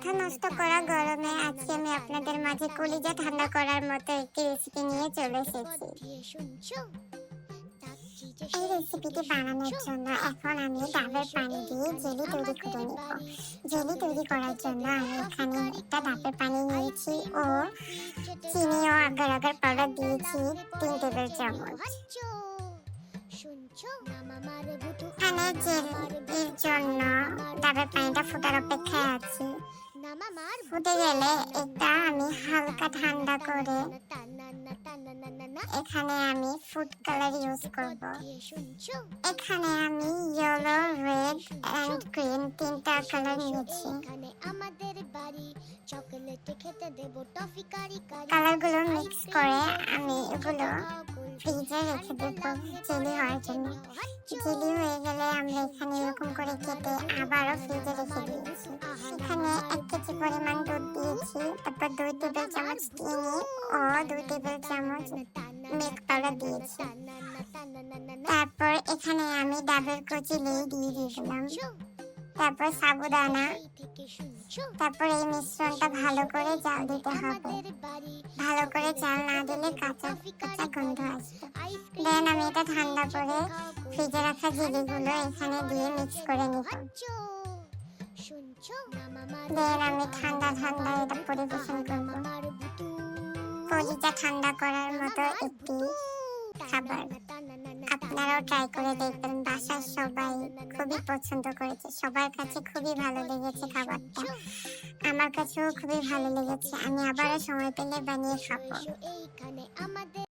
মাথা নষ্ট করা গরমে আজকে আমি আপনাদের মাঝে কলিজা ঠান্ডা করার মতো একটি রেসিপি নিয়ে চলে এসেছি। এই রেসিপিটি বানানোর জন্য এখন আমি ডাবের পানি দিয়ে জেলি তৈরি করে নেব। জেলি তৈরি করার জন্য আমি এখানে একটা ডাবের পানি নিয়েছি ও চিনি ও আগার আগার পাউডার দিয়েছি 3 টেবিল চামচ। এখানে জেলির জন্য ডাবের পানিটা ফোটার অপেক্ষায় আছি। ফুটে গেলে এটা আমি হালকা ঠান্ডা করে এখানে আমি ফুড কালার ইউজ করব। এখানে আমি ইয়েলো, রেড এন্ড গ্রিন তিনটা কালার নিয়েছি। কালারগুলো মিক্স করে আমি এগুলো ফ্রিজে রেখে দেবো জেলি হওয়ার জন্য। জেলি হয়ে গেলে আমরা এখানে এরকম করে কেটে আবারও ফ্রিজে রেখে দিয়েছি। এখানে 1 কেজি পরিমাণ দুধ দিয়েছি, তারপর 2 টেবিল চামচ চিনি ও 2 টেবিল চামচ মিল্ক পাউডার দিয়েছি। তারপর এখানে আমি ডাবের কচি দিয়ে দিলাম, তারপর সাবুদানা, তারপর এই মিশ্রণটা ভালো করে জাল দিতে হবে। ভালো করে জাল না দিলে কাঁচা কাঁচা গন্ধ আসবে। দেন আমি এটা ঠান্ডা করে ফ্রিজে রাখা জেলিগুলো এখানে দিয়ে মিক্স করে নিব। দেন আমি ঠান্ডা ঠান্ডা এটা পরিবেশন করব। কলিজা ঠান্ডা করার মতো একটি খাবার। আপনারাও ট্রাই করে দেখবেন। বাসার সবাই খুবই পছন্দ করেছে, সবার কাছে খুবই ভালো লেগেছে খাবারটা। আমার কাছেও খুবই ভালো লেগেছে। আমি আবারও সময় পেলে বানিয়ে খাবো।